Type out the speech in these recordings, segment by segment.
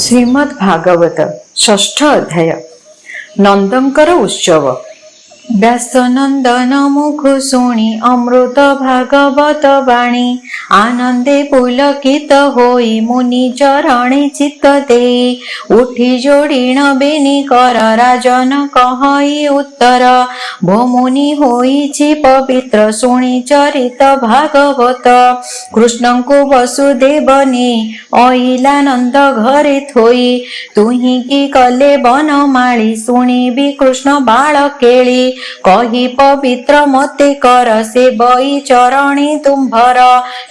श्रीमद् भागवत षष्ठ अध्याय नंदंकर उत्सव। व्यास नंदन मुख शुणी अमृत भागवत वाणी आनंदे पुलकित होई मुनि चरणे चित्त देई उठी जोड़ीण बेनी कर राजन कहई उत्तर भो मुनि होईछि पवित्र शुणी चरित भागवत कृष्ण को वसुदेवने अइला नंद घरे थोई तुही की कले बनमाली शुणी भी कृष्ण बाल केली कही पवित्र मते कर से बई चरणी तुम्भर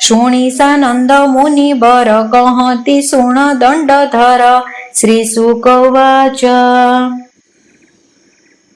शुणी सानंद मुनि बर कहती शुण दंड धर। श्री शुक उवाच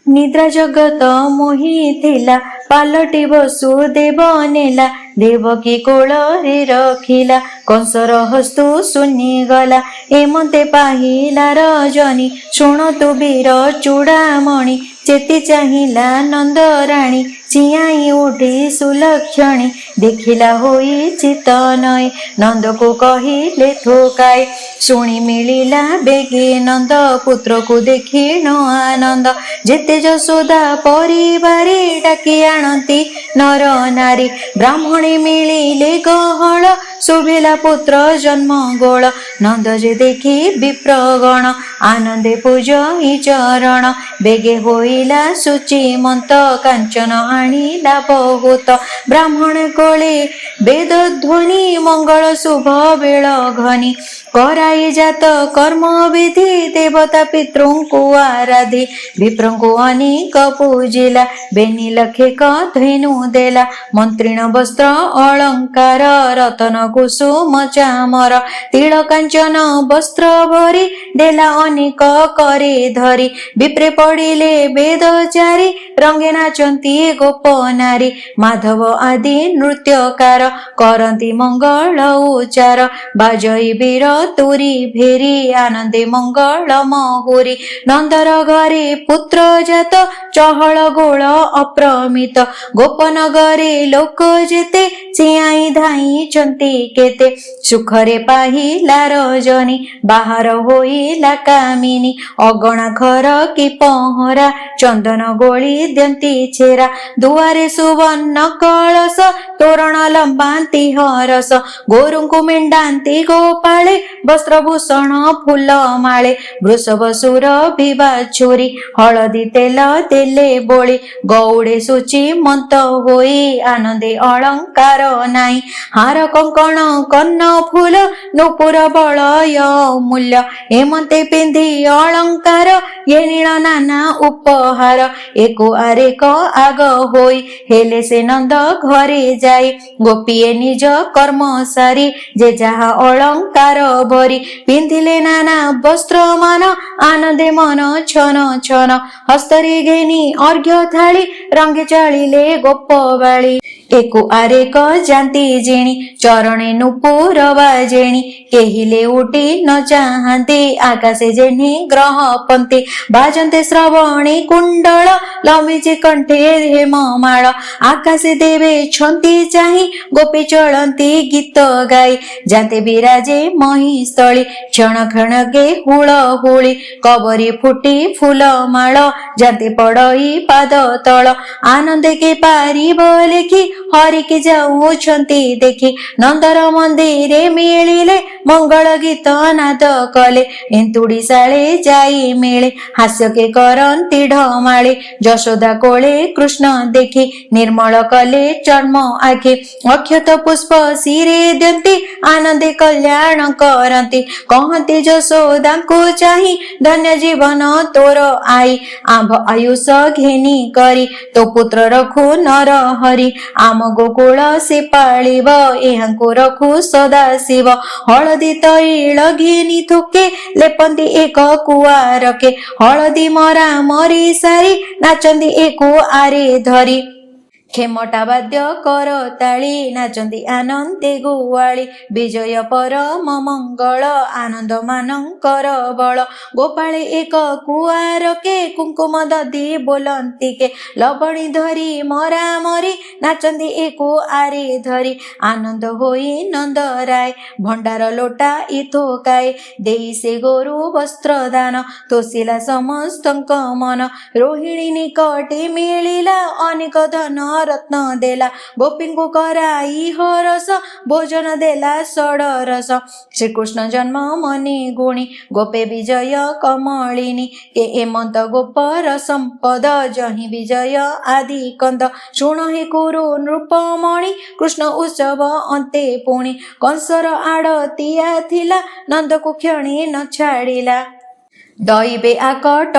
निद्रा जगत मोहिथिला पालटी वसुदेव नेला देवकी कोଳରେ रखिला कंसर हस्तु सुनी गला एमते पाहिला रजनी शुण तु वीर चूड़ामणि चेती चाहिला नंद राणी चियाई उठी सुलक्षणी देखिला होई चित नय नंद को कहिले थोकाय शुणी मिलिला बेगे नंद पुत्र को देखी न आनंद जेते जसोदा परिवारे डाकी आणती नर नारी ब्राह्मणी मिलिले गहळ शोभिला पुत्र जन्म गोळ नंद जे देखी विप्रगण आनंदे पूजई चरण बेगे होइला शुचि मंत कांचन आनिला बहुत ब्राह्मण कोळे वेद ध्वनि मंगल शुभ बेळ घनी कराई जात कर्म विधि देवता पितृंकु आराधि विप्रंकु अनेक पूजिला बेनी लखे धेनु देला मंत्रिण वस्त्र अलंकार रतन कुसुम चामर तिल कांचन वस्त्र भरी देला अनेक करे धरी विप्रे पड़िले वेदचारी रंगे नाचंती गोप नारी माधव आदि नृत्यकार करंती मंगल उच्चार बाजई वीर तुरी भेरी आनंदे मंगल महुरी नंदर घरे पुत्र जात चहल गोल अप्रमित गोपनगरे लोक जेते चियाई धाई चंती केते सुखरे पाहिला रजनी बाहर होइला कामिनी अगणा घर की पहरा चंदन गोली द्यंती छेरा दुआरे सुवर्ण कळस तोरण लंबांती हरस गोरुंकु मेंढांती गोपाळे वस्त्रभूषण फूल माळे वृषभसुर भिबाछुरी हळदी तेल देले बोळी गौड़े सूची मंत होई आनंदे अलंकार नाई हार कंकण कन्न फूल नुपुर बलय मूल्य हेमंते पिंधी अलंकार ये नील नाना उपहार एको आरेक आग होई हेले से नंद घरे जाई गोपीए निज कर्म सारी जे जहा अलंकार भरी पिंधिले नाना वस्त्र मान आनंदे मन छन छन हस्तरी घेनी अर्घ्य थाली रंगे चलिले गोप बाळी एको आरेक जांती जेणी चरणे नुपुर बाजेणी केहिले उठी न चाहंती आकाशे जेणी ग्रह पंती बाजंते श्रवणी कुंडल लमिचे कंठे हेममाळ आकाशे देवे छंती चाही गोपी चलंती गीत गाई जाते विराजे महिस्थळी क्षण क्षणके हुळ हुळी कबरी फुटी फूल माळ जाते पड़ई पाद तळ आनंदे के पारिब लेखी हरि के जाऊछंती देखी नंदर मंदिरे मिलिले मंगल गीत नाद कले एंतुड़ी साळे जाई मिले हास्य के करंती ढमाळे जशोदा कोळे कृष्ण देखी निर्मल कले चर्म आखि अक्षत पुष्प सिरे द्यंती आनंदे कल्याण करंती कहती जशोदा को चाही धन्य जीवन तोर आई आभ आयुष घेनी करी तो पुत्र रखु नर हरि आम गोकुल से पालिब एहांको रखु सदा शिव हळदी तैल घेनी थोके लेपंती एक कुआरके हळदी मरा मरी सारी नाचंदी एको आरे धरी ଖେମଟା ବାଦ୍ୟ କର ତାଳି ନାଚନ୍ତି ଆନନ୍ଦେ ଗୁଆଳି ବିଜୟ ପରମ ମଙ୍ଗଳ ଆନନ୍ଦ ମାନଙ୍କର ବଳ ଗୋପାଳେ ଏକ କୁଆରକେ କୁଙ୍କୁମ ଦଦି ବୋଲନ୍ତିକେ ଲବଣୀ ଧରି ମରା ମରି ନାଚନ୍ତି ଏକୁ ଆରେ ଧରି ଆନନ୍ଦ ହୋଇ ନନ୍ଦରାୟ ଭଣ୍ଡାର ଲୋଟା ଇଥୋକାଏ ଦେଇ ସେ ଗୋରୁ ବସ୍ତ୍ର ଦାନ ତୋଷିଲା ସମସ୍ତଙ୍କ ମନ ରୋହିଣୀ ନିକଟେ ମିଳିଲା ଅନେକ ଧନ ରତ୍ନ ଦେଲା ଗୋପୀଙ୍କୁ କରାଇ ହରସ ଭୋଜନ ଦେଲା ଷଡ଼ରସ ଶ୍ରୀକୃଷ୍ଣ ଜନ୍ମ ମନି ଗୁଣି ଗୋପେ ବିଜୟ କମଳିନୀ କେ ଏମନ୍ତ ଗୋପର ସମ୍ପଦ ଜହିଁ ବିଜୟ ଆଦି କନ୍ଦ ଶୁଣ হে କୁରୁ ନୃପମଣି କୃଷ୍ଣ ଉତ୍ସବ ଅନ୍ତେ ପୁଣି କଂସର ଆଡ଼ତିଆ ଥିଲା ନନ୍ଦକୁ କ୍ଷଣେ ନ ଛାଡ଼ିଲା ଦଇବେ ଆକଟ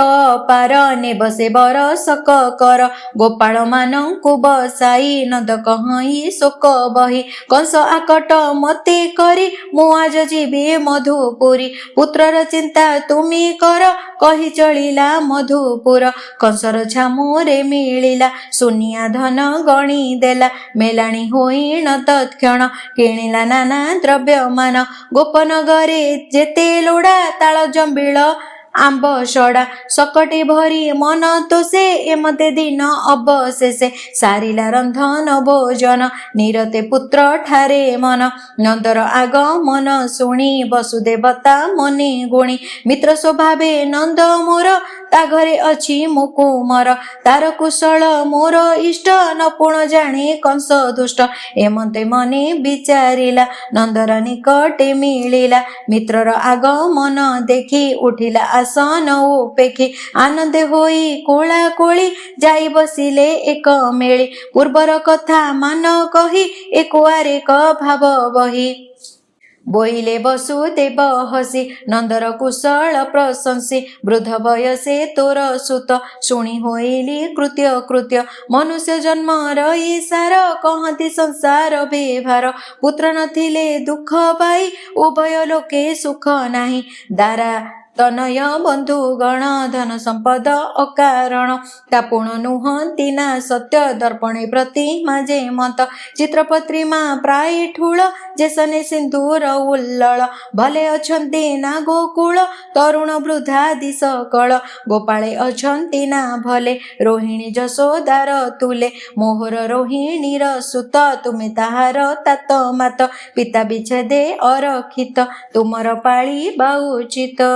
ପାର ନେବ ସେ ବରସକ କର ଗୋପାଳ ମାନଙ୍କୁ ବସାଇ ନନ୍ଦ କହଇ ଶୋକ ବହି କଂସ ଆକଟ ମତେ କରି ମୁଁ ଆଜ ଯିବି ମଧୁପୁରୀ ପୁତ୍ରର ଚିନ୍ତା ତୁମି କର କହି ଚଳିଲା ମଧୁପୁର କଂସର ଛାମୁରେ ମିଳିଲା ସୁନିଆ ଧନ ଗଣି ଦେଲା ମେଲାଣି ହୋଇଣ ତତ୍କ୍ଷଣ କିଣିଲା ନାନା ଦ୍ରବ୍ୟମାନ ଗୋପନଗରେ ଯେତେ ଲୋଡ଼ା ତାଳ ଜମ୍ବିଳ ଆମ୍ବ ସଡ଼ା ସକଟେ ଭରି ମନ ତୋଷେ ଏମତେ ଦିନ ଅବଶେଷେ ସାରିଲା ରନ୍ଧନ ଭୋଜନ ନିରତେ ପୁତ୍ର ଠାରେ ମନ ନନ୍ଦର ଆଗମନ ଶୁଣି ବସୁଦେବତା ମନେ ଗୁଣି ମିତ୍ର ସ୍ୱଭାବେ ନନ୍ଦ ମୋର ତା ଘରେ ଅଛି ମୁକୁମର ତାର କୁଶଳ ମୋର ଇଷ୍ଟ ନପୁଣ ଜାଣେ କଂସ ଦୁଷ୍ଟ ଏମତେ ମନେ ବିଚାରିଲା ନନ୍ଦର ନିକଟେ ମିଳିଲା ମିତ୍ରର ଆଗମନ ଦେଖି ଉଠିଲା ଆସନ ଉପେକ୍ଷୀ ଆନନ୍ଦେ ହୋଇ କୋଳା କୋଳି ଯାଇ ବସିଲେ ଏକ ମେଳି ପୂର୍ବର କଥା ମାନ କହି ଏକୁଆରେକ ଭାବ ବହି ବୋଇଲେ ବସୁଦେବ ହସି ନନ୍ଦର କୁଶଳ ପ୍ରଶଂସୀ ବୃଦ୍ଧ ବୟସେ ତୋର ସୁତ ଶୁଣି ହୋଇଲି କୃତ୍ୟ କୃତ୍ୟ ମନୁଷ୍ୟ ଜନ୍ମର ଇସାର କହନ୍ତି ସଂସାର ବେଭାର ପୁତ୍ର ନଥିଲେ ଦୁଃଖ ପାଇ ଉଭୟ ଲୋକେ ସୁଖ ନାହିଁ ଦାରା ତନୟ ବନ୍ଧୁ ଗଣ ଧନ ସମ୍ପଦ ଅକାରଣ ତାପୁଣ ନୁହନ୍ତି ନା ସତ୍ୟ ଦର୍ପଣେ ପ୍ରତିମା ଯେମନ୍ତ ଚିତ୍ରପତ୍ରିମା ପ୍ରାୟ ଠୁଳ ଯେସନେ ସିନ୍ଦୁର ଉଲ୍ଲଳ ଭଲେ ଅଛନ୍ତି ନା ଗୋକୁଳ ତରୁଣ ବୃଦ୍ଧା ଦିଶ କଳ ଗୋପାଳେ ଅଛନ୍ତି ନା ଭଲେ ରୋହିଣୀ ଯଶୋଦାର ତୁଲେ ମୋହର ରୋହିଣୀର ସୁତ ତୁମେ ତାହାର ତାତ ମାତ ପିତା ବିଚ୍ଛେଦେ ଅରକ୍ଷିତ ତୁମର ପାଳିବା ଉଚିତ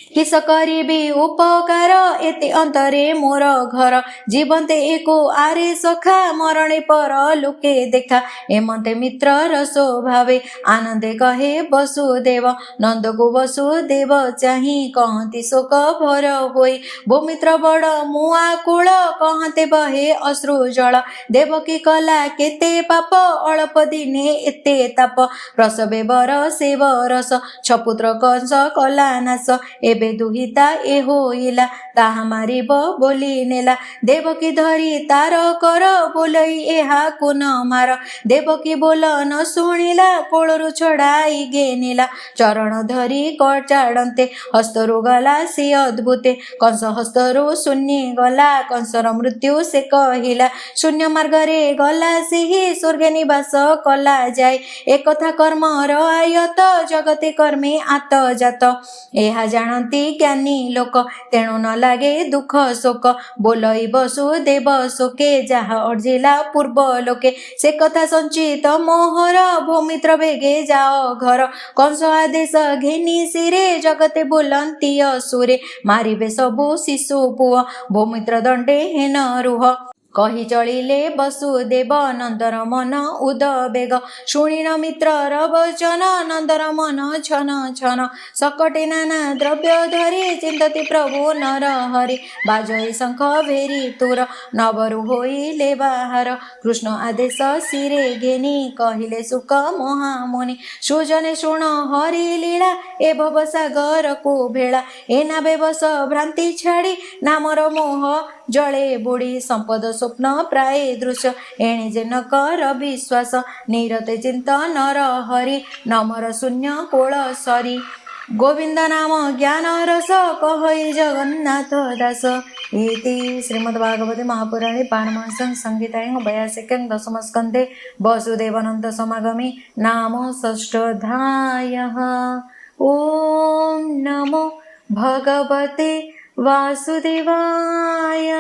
କିସ କରିବି ଉପକାର ଏତେ ଅନ୍ତରେ ମୋର ଘର ଜୀବନ୍ତେ ଏକୁ ଆରେ ସଖା ମରଣେ ପର ଲୋକେ ଦେଖା ଏମନ୍ତେ ମିତ୍ରର ସ୍ୱଭାବେ ଆନନ୍ଦେ କହେ ବସୁଦେବ ନନ୍ଦକୁ ବସୁଦେବ ଚାହିଁ କହନ୍ତି ଶୋକ ଭର ହୋଇ ଭୂମିତ୍ର ବଡ଼ ମୁଆ କୂଳ କହନ୍ତେ ବହେ ଅଶ୍ରୁ ଜଳ ଦେବକୀ କଲା କେତେ ପାପ ଅଳ୍ପ ଦିନେ ଏତେ ତାପ ପ୍ରସବେ ବର ସେ ବରସ ଛପୁତ୍ର କଂସ କଲା ନାଶ ଏବେ ଦୁହିତା ଏ ହୋଇଲା ତାହା ମାରିବ ବୋଲି ନେଲା ଦେବକୀ ଧରି ତାର କର ବୋଲଇ ଏହାକୁ ନ ମାର ଦେବକୀ ବୋଲ ନ ଶୁଣିଲା କୋଳରୁ ଛଡ଼ାଇ ଘେନିଲା ଚରଣ ଧରି କଚାଡ଼ନ୍ତେ ହସ୍ତରୁ ଗଲା ସେ ଅଦ୍ଭୁତେ କଂସ ହସ୍ତରୁ ଶୂନ୍ୟ ଗଲା କଂସର ମୃତ୍ୟୁ ସେ କହିଲା ଶୂନ୍ୟ ମାର୍ଗରେ ଗଲା ସେହି ସ୍ୱର୍ଗେ ନିବାସ କଲା ଯାଏ ଏକଥା କର୍ମର ଆୟତ ଜଗତେ କର୍ମେ ଆତଜାତ ଏହା ଜାଣନ୍ତି ଜ୍ଞାନୀ ଲୋକ ତେଣୁ ନ ଲାଗେ ଦୁଃଖ ଶୋକ ବୋଲଇ ବସୁଦେବ ଶୋକେ ଯାହା ଅର୍ଜିଲା ପୂର୍ବ ଲୋକେ ସେ କଥା ସଞ୍ଚିତ ମୋହର ଭୂମିତ୍ର ବେଗେ ଯାଅ ଘର କଂସ ଆଦେଶ ଘେନି ଶିରେ ଜଗତେ ବୋଲନ୍ତି ଅସୁରେ ମାରିବେ ସବୁ ଶିଶୁ ପୁଅ ଭୂମିତ୍ର ଦଣ୍ଡେ ହେନ ରୁହ କହି ଚଳିଲେ ବସୁଦେବ ନନ୍ଦର ମନ ଉଦବେଗ ଶୁଣିନ ମିତ୍ରର ବଚନ ନନ୍ଦର ମନ ଛନ ଛନ ସକଟେ ନାନା ଦ୍ରବ୍ୟ ଧରି ଚିନ୍ତତି ପ୍ରଭୁ ନର ହରି ବାଜଇ ଶଙ୍ଖ ଭେରି ତୁର ନବରୁ ହୋଇଲେ ବାହାର କୃଷ୍ଣ ଆଦେଶ ଶିରେ ଘେନି କହିଲେ ସୁକ ମହାମୁନି ସୁଜନେ ଶୁଣ ହରି ଲୀଳା ଏ ଭବ ସାଗରକୁ ଭେଳା ଏ ନାବେ ବସ ଭ୍ରାନ୍ତି ଛାଡ଼ି ନାମର ମୋହ ଜଳେ ବୁଡ଼ି ସମ୍ପଦ ସ୍ୱପ୍ନ ପ୍ରାୟ ଦୃଶ୍ୟ ଏଣେ ଯେ ନ କର ବିଶ୍ୱାସ ନିରତେ ଚିନ୍ତନର ହରି ନମର ଶୂନ୍ୟ କୋଳ ସରି गोविन्द नाम ज्ञानरस कहै जगन्नाथ दास। इति श्रीमद्भागवते महापुराणे पारमहंस्यां संहितायां 82 दशमस्कन्धे वसुदेवानन्दसमागमे नाम षष्ठोऽध्यायः। ॐ नमो भगवते वासुदेवाय।